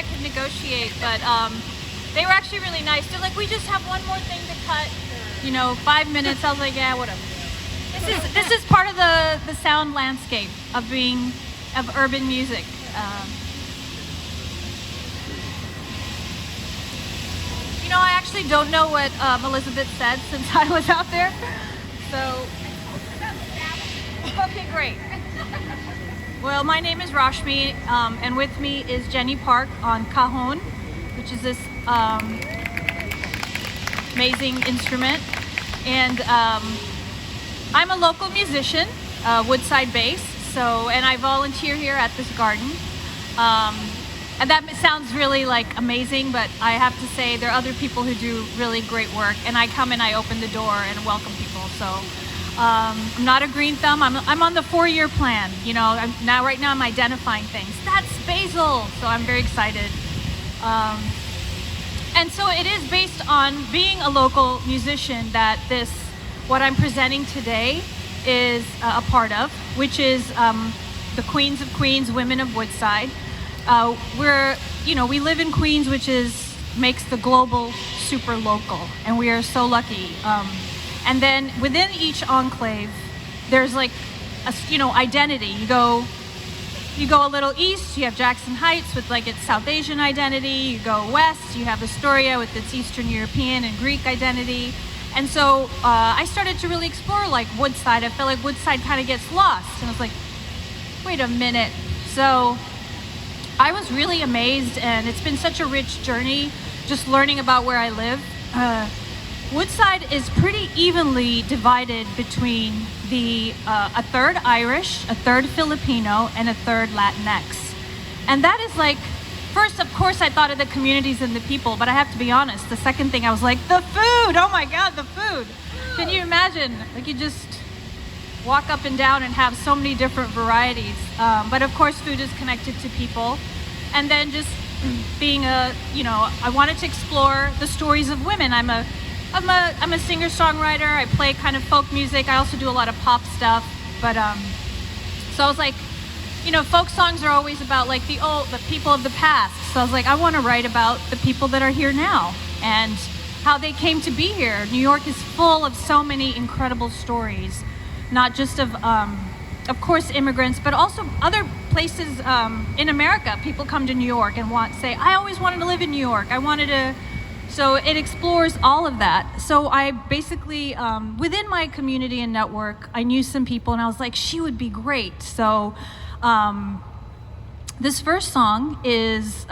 I could negotiate, but they were actually really nice. They're like, we just have one more thing to cut, 5 minutes. I was like, yeah, whatever. This is part of the sound landscape of urban music. I actually don't know what Elizabeth said since I was out there. So, okay, great. Well, my name is Rashmi, and with me is Jenny Park on cajon, which is this amazing instrument. And I'm a local musician, Woodside based, and I volunteer here at this garden. And that sounds really amazing, but I have to say there are other people who do really great work, and I come and I open the door and welcome people. So I'm not a green thumb. I'm on the 4-year plan. Right now I'm identifying things. That's basil, so I'm very excited. And so it is based on being a local musician that what I'm presenting today is a part of, which is the Queens of Queens, Women of Woodside. We live in Queens, which makes the global super local, and we are so lucky. And then within each enclave, there's identity. You go a little east, you have Jackson Heights with its South Asian identity. You go west, you have Astoria with its Eastern European and Greek identity. And so I started to really explore Woodside. I felt like Woodside kind of gets lost, and I was like, wait a minute. So I was really amazed, and it's been such a rich journey just learning about where I live. Woodside is pretty evenly divided between a third Irish, a third Filipino, and a third Latinx. And that is first, of course, I thought of the communities and the people, but I have to be honest, the second thing I was like, the food! Oh my God, the food! Can you imagine? You just walk up and down and have so many different varieties. But of course, food is connected to people. And then just being I wanted to explore the stories of women. I'm a singer-songwriter. I play kind of folk music. I also do a lot of pop stuff. But so I was like, folk songs are always about the people of the past. So I was like, I want to write about the people that are here now and how they came to be here. New York is full of so many incredible stories, not just of course, immigrants, but also other places in America. People come to New York and say, I always wanted to live in New York. So it explores all of that. So I basically, within my community and network, I knew some people, and I was like, she would be great. So this first song is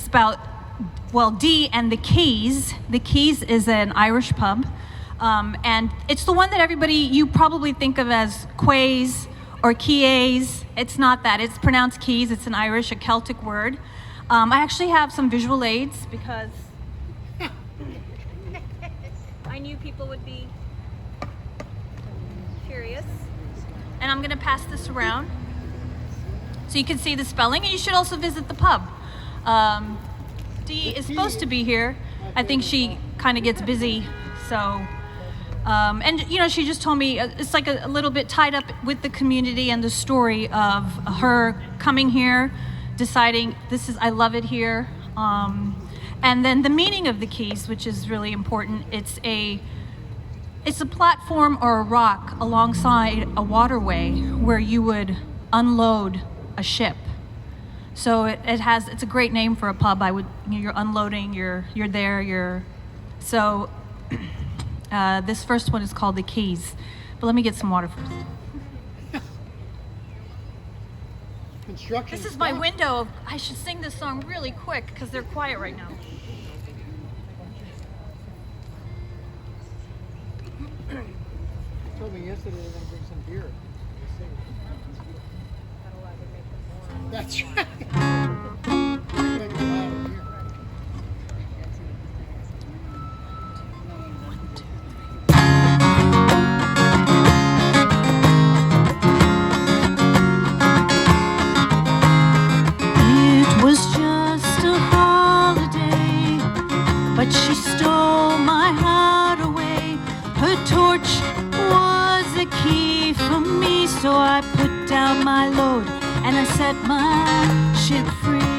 about, Dee and the Quays. The Quays is an Irish pub. And it's the one that you probably think of as Quays or Quays. It's not that. It's pronounced Quays. It's a Celtic word. I actually have some visual aids because I knew people would be curious. And I'm going to pass this around so you can see the spelling. And you should also visit the pub. Dee is supposed to be here. I think she kind of gets busy, so... she just told me it's a little bit tied up with the community and the story of her coming here, deciding I love it here. And then the meaning of the Quays, which is really important. It's a platform or a rock alongside a waterway where you would unload a ship. So it's a great name for a pub. You're unloading, you're there, so. This first one is called the Quays, but let me get some water first. This is my window. I should sing this song really quick because they're quiet right now. You told me yesterday they're going to bring some beer. That's right. She stole my heart away. Her torch was a key for me, so I put down my load and I set my ship free.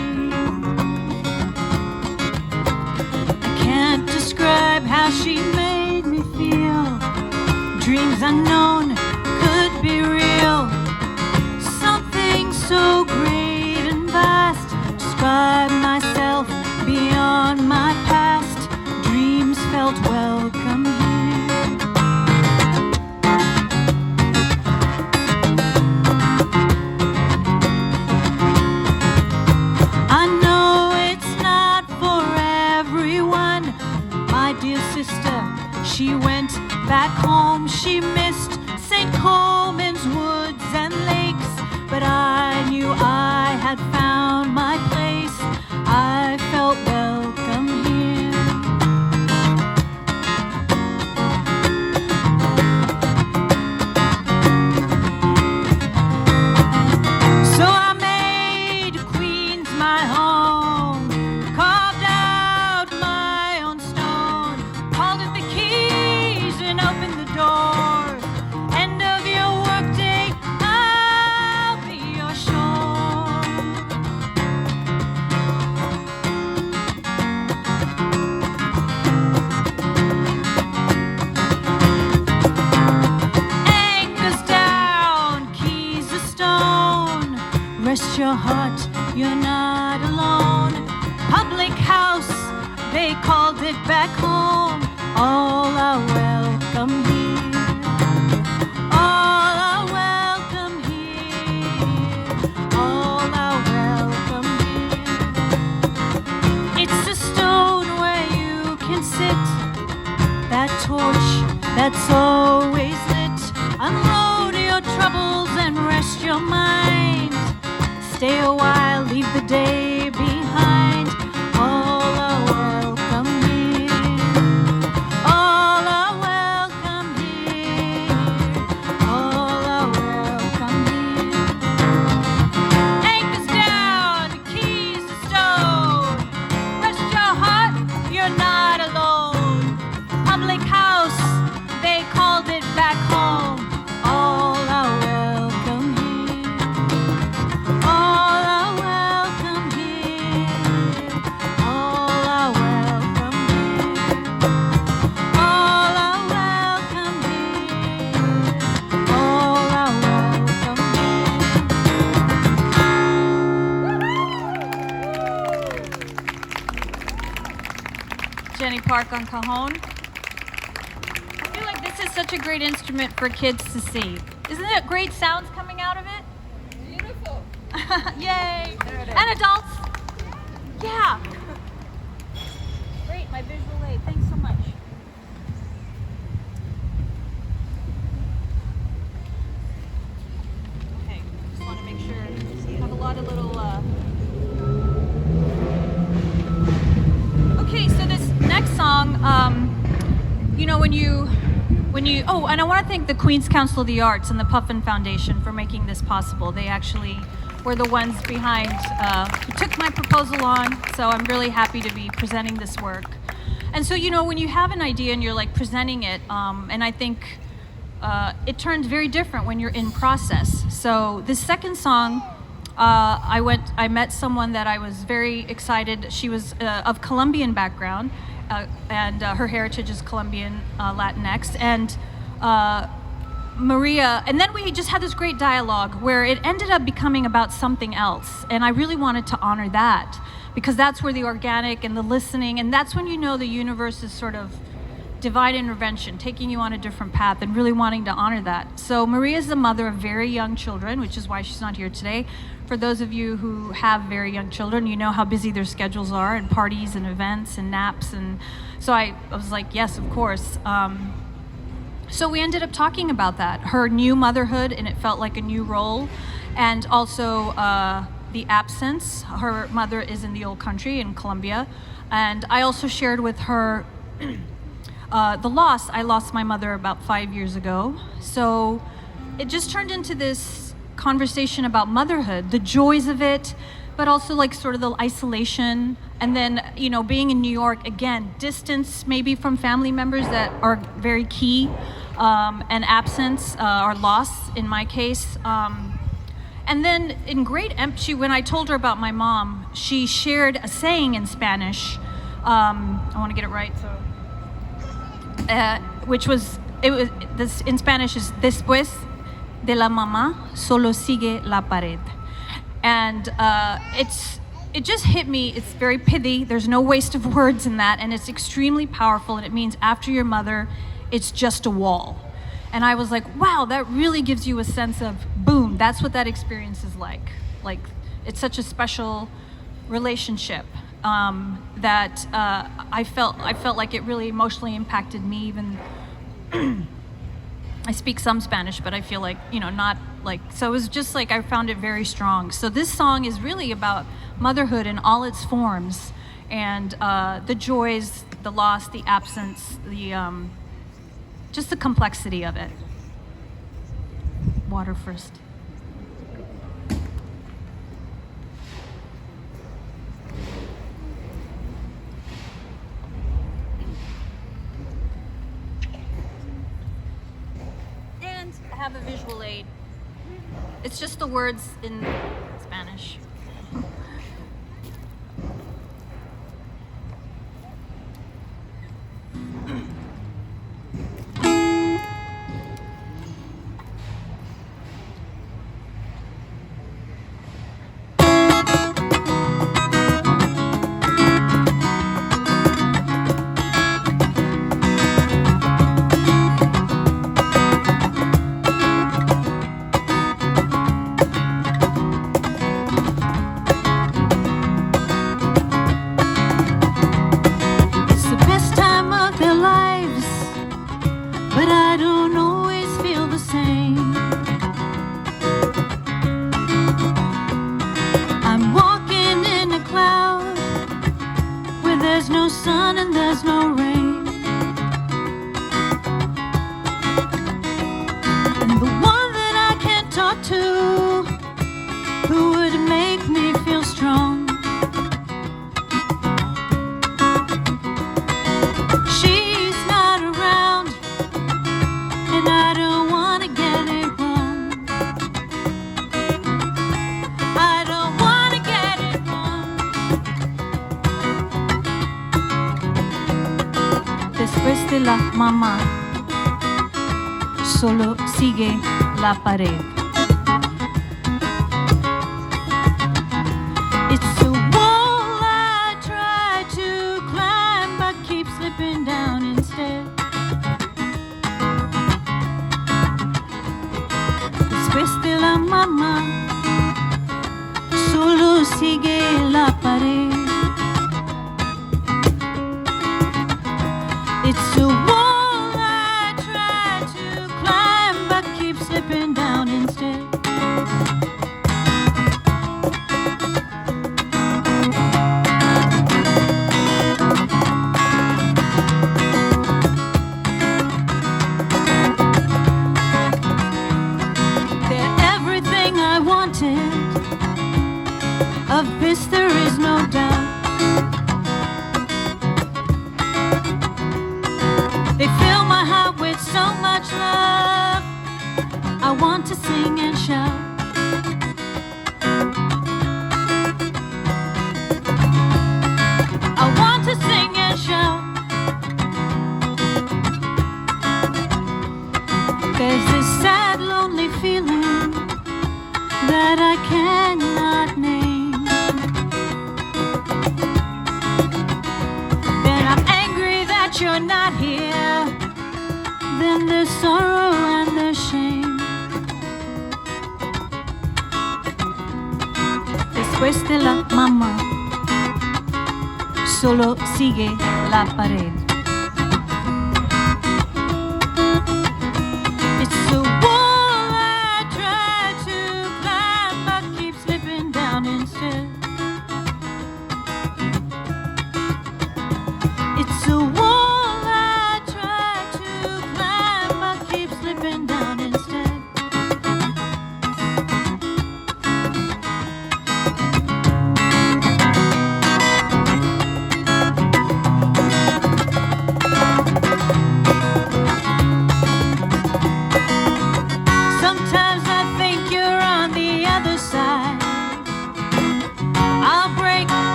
she made me feel dreams unknown could be real. Something so great and vast, describe myself beyond my past. Dreams felt welcome here. I know it's not for everyone. My dear sister, she went back home. She missed St. Coleman's woods and lakes, but I knew I had found my place. I felt welcome here. So I made Queens my home, carved out my own stone, called it the Quays and opened the door. End of your workday, I'll be your shore. Anchors down, keys of stone. Rest your heart, you're not alone. Public house, they called it back home. All are welcome here. All are welcome here. All are welcome here. It's a stone where you can sit. That torch that's always lit. Unload your troubles and rest your mind. Stay a while, leave the day behind. All are welcome here. All are welcome here. All are welcome here. Anchors down, keys of stone. Rest your heart, you're not alone. Public house, they called it back home. All are welcome here. All are welcome here. All are welcome here. All are welcome here. All are welcome here. Jenny Park on cajon. I feel like this is such a great instrument for kids to see. Isn't it great sounds coming out of it? Beautiful. Yay! And adults. Yeah. Great, my visual aid. Thanks so much. Okay, just want to make sure you have a lot of little. Okay, so this next song, you know, when you, oh, and I want to thank the Queens Council of the Arts and the Puffin Foundation for making this possible. They actually were the ones behind, who took my proposal on, so I'm really happy to be presenting this work. And so, you know, when you have an idea and you're like presenting it, and I think it turns very different when you're in process. So this second song, I met someone that I was very excited. She was of Colombian background, and her heritage is Colombian Latinx. And Maria, and then we just had this great dialogue where it ended up becoming about something else. And I really wanted to honor that because that's where the organic and the listening, and that's when you know the universe is sort of divine intervention, taking you on a different path and really wanting to honor that. So Maria's the mother of very young children, which is why she's not here today. For those of you who have very young children, you know how busy their schedules are, and parties and events and naps. And so I was like, yes, of course. So we ended up talking about that, her new motherhood, and it felt like a new role. And also the absence. Her mother is in the old country in Colombia. And I also shared with her the loss. I lost my mother about 5 years ago. So it just turned into this conversation about motherhood, the joys of it, but also like sort of the isolation. And then, you know, being in New York, again, distance maybe from family members that are very key, and absence or loss in my case. And then in great empathy, when I told her about my mom, she shared a saying in Spanish. I want to get it right, so. which was this in Spanish is después de la mamá solo sigue la pared, and it just hit me. It's very pithy. There's no waste of words in that, and it's extremely powerful. And it means after your mother, it's just a wall. And I was like, wow, that really gives you a sense of boom. That's what that experience is like. Like, it's such a special relationship that I felt like it really emotionally impacted me. Even I speak some Spanish, but I feel like, not like, so it was just like I found it very strong. So this song is really about motherhood in all its forms, and the joys, the loss, the absence, just the complexity of it. Water first. And I have a visual aid. It's just the words in Spanish. Después de la mamá, solo sigue la pared. It's a wall I try to climb, but keep slipping down instead. Después de la mamá, solo sigue la pared. It's a wall I try to climb, but keep slipping down instead. They're everything I wanted. Of this there is no doubt. They fill my heart with so much love. I want to sing and shout. I want to sing and shout. There's this sad, lonely feeling that I cannot name. Then I'm angry that you're not here. Then there's sorrow and there's shame. Después de la mamá, solo sigue la pared. It's a wall I try to climb, but keep slipping down instead. It's a wall I try to climb, but keep slipping down instead.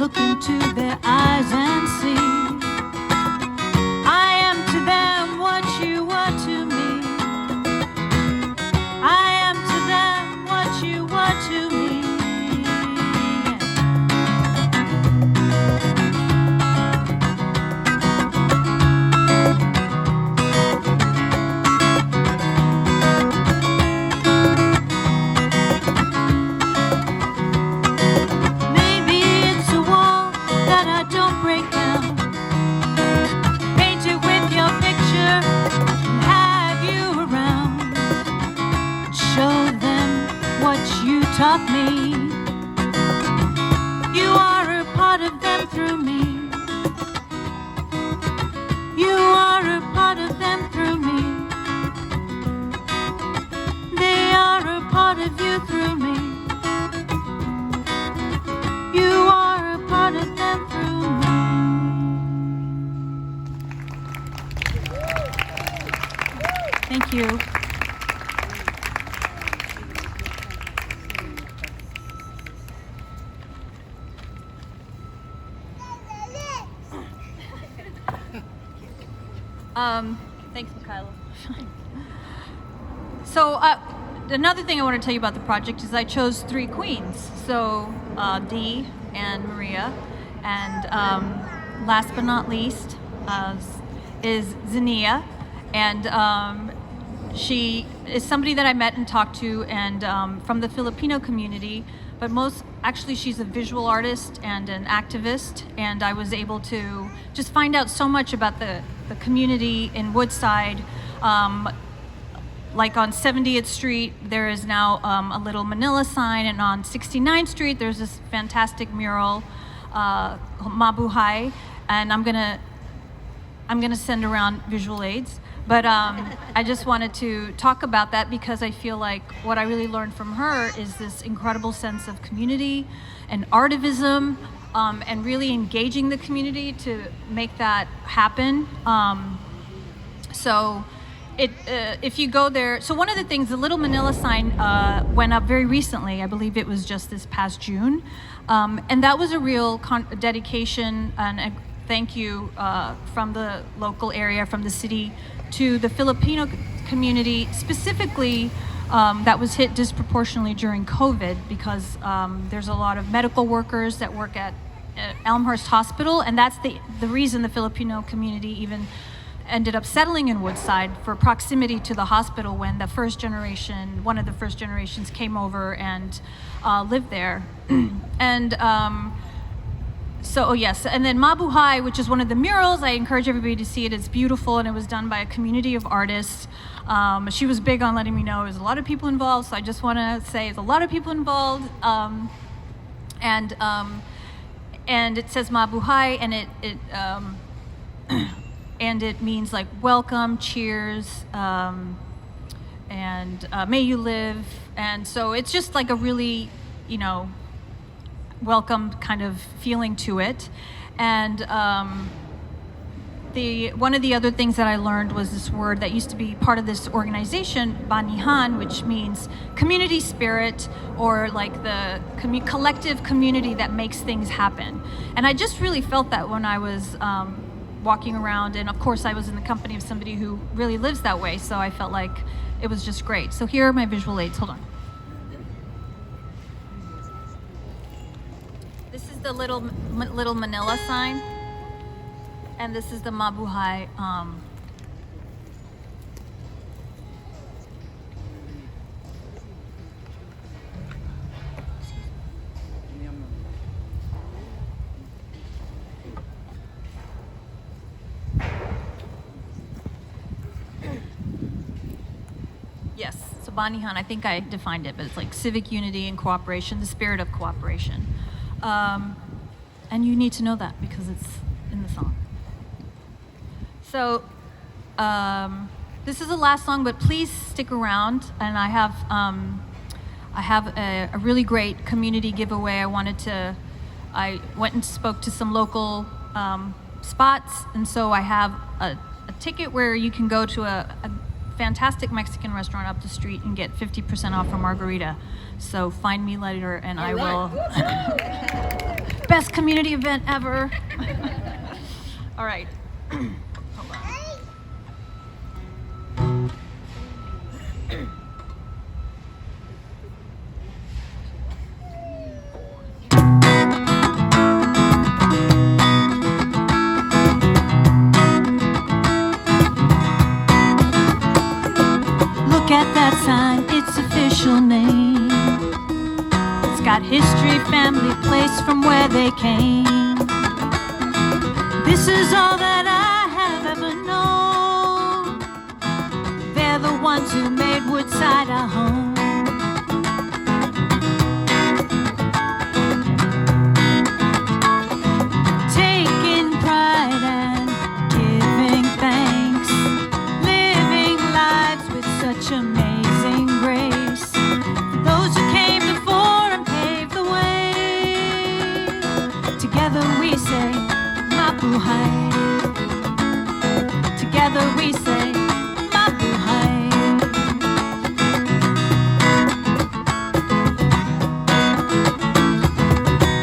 look into their eyes and see. I am to them what you are to me. I am to them what you are to me. Taught me you are a part of them through me. You are a part of them through me. They are a part of you through me. You are a part of them through me. Thank you. Thanks, Mikhailo. So another thing I want to tell you about the project is I chose 3 queens. So Dee and Maria, and last but not least is Zania, and she is somebody that I met and talked to, and from the Filipino community. But actually, she's a visual artist and an activist, and I was able to just find out so much about the community in Woodside. Like on 70th Street, there is now a little Manila sign, and on 69th Street, there's this fantastic mural, Mabuhay, and I'm gonna send around visual aids. But I just wanted to talk about that because I feel like what I really learned from her is this incredible sense of community and artivism, and really engaging the community to make that happen. So if you go there, so one of the things, the Little Manila sign went up very recently. I believe it was just this past June. And that was a real dedication and a thank you from the local area, from the city, to the Filipino community, specifically that was hit disproportionately during COVID, because there's a lot of medical workers that work at Elmhurst Hospital, and that's the reason the Filipino community even ended up settling in Woodside, for proximity to the hospital when the first generation, one of the first generations, came over and lived there. And yes, and then Mabuhay, which is one of the murals, I encourage everybody to see it. It's beautiful, and it was done by a community of artists. She was big on letting me know there's a lot of people involved, so I just want to say there's a lot of people involved. And it says Mabuhay, and it means like welcome, cheers, and may you live. And so it's just like a really, welcome kind of feeling to it. And one of the other things that I learned was this word that used to be part of this organization, Banihan, which means community spirit, or like the collective community that makes things happen. And I just really felt that when I was walking around, and of course I was in the company of somebody who really lives that way, so I felt like it was just great. So here are my visual aids. Hold on. This is the little Manila sign, and this is the Mabuhay. Yes, so Banihan, I think I defined it, but it's like civic unity and cooperation, the spirit of cooperation. And you need to know that because it's in the song. So this is the last song, but please stick around. And I have a really great community giveaway. I went and spoke to some local spots, and so I have a ticket where you can go to a fantastic Mexican restaurant up the street and get 50% off a margarita. So find me later, and I will. Best community event ever. All right. Hold on. Look at that sign, its official name. It's got history, family, place from where they came. This is all that I have ever known. They're the ones who made Woodside a home. Taking pride and giving thanks, living lives with such amazing grace. For those who came before and paved the way, together we say, Mabuhay. Together we say, Mabuhay.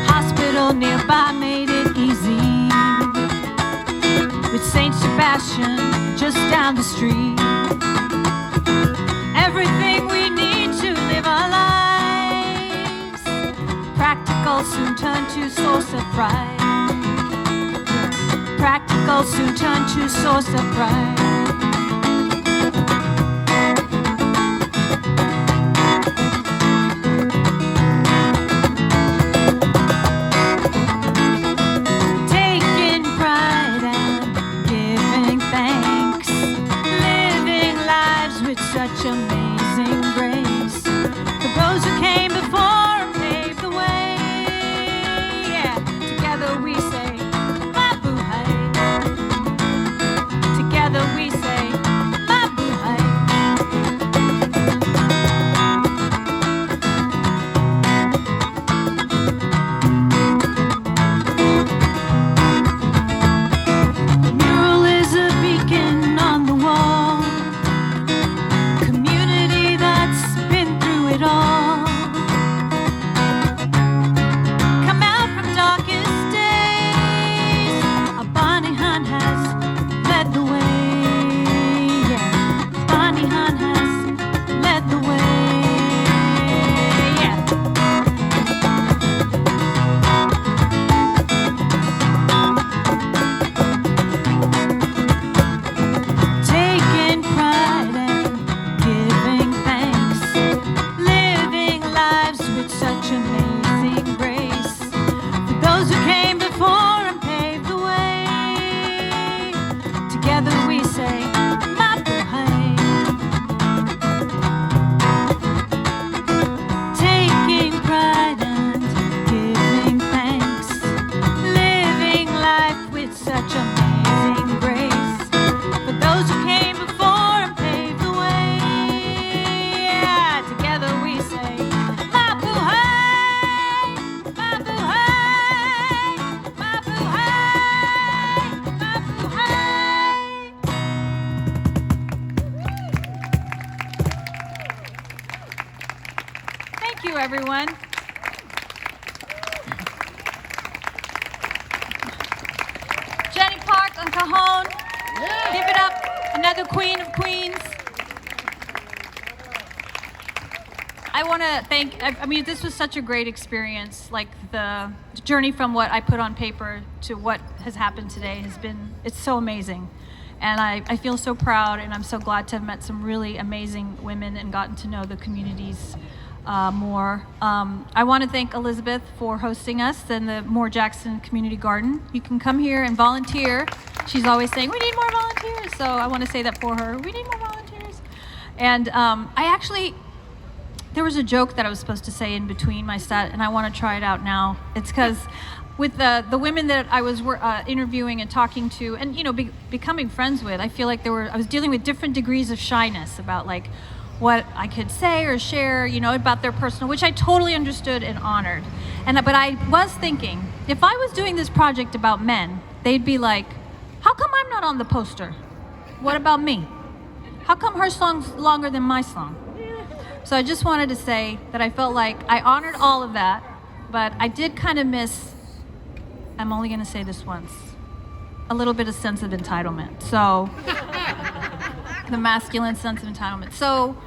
Hospital nearby made it easy, with Saint Sebastian just down the street. Everything we need to live our lives, practical soon turn to source of pride. Practical soon turn to source of pride. Taking pride and giving thanks, living lives with such amazing grace. For those who came before and paved the way, yeah, together we say, together we say, Mabuhay. Mural is a beacon on the wall, community that's been through it all. Come out from darkest days, a Bonnie Hunt has led the way. Thank you, everyone. Jenny Park on cajon. Yeah. Give it up. Another queen of queens. I want to thank, I mean, this was such a great experience. Like the journey from what I put on paper to what has happened today has been, it's so amazing. And I feel so proud, and I'm so glad to have met some really amazing women and gotten to know the communities more. I want to thank Elizabeth for hosting us and the Moore Jackson Community Garden. You can come here and volunteer. She's always saying, we need more volunteers. So I want to say that for her. We need more volunteers. And there was a joke that I was supposed to say in between my set, and I want to try it out now. It's because with the women that I was interviewing and talking to, and becoming friends with, I feel like I was dealing with different degrees of shyness about like what I could say or share, about their personal, which I totally understood and honored. But I was thinking, if I was doing this project about men, they'd be like, how come I'm not on the poster? What about me? How come her song's longer than my song? So I just wanted to say that I felt like I honored all of that, but I did kind of miss I'm only going to say this once. A little bit of sense of entitlement. So, the masculine sense of entitlement. So,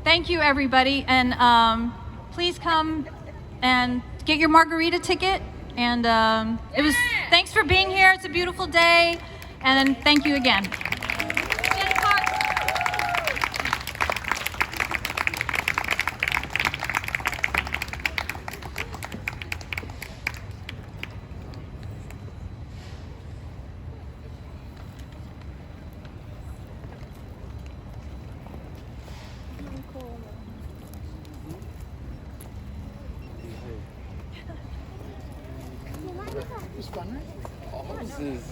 thank you, everybody. And please come and get your margarita ticket. And thanks for being here. It's a beautiful day. And thank you again. It's fun, right? Oh, this is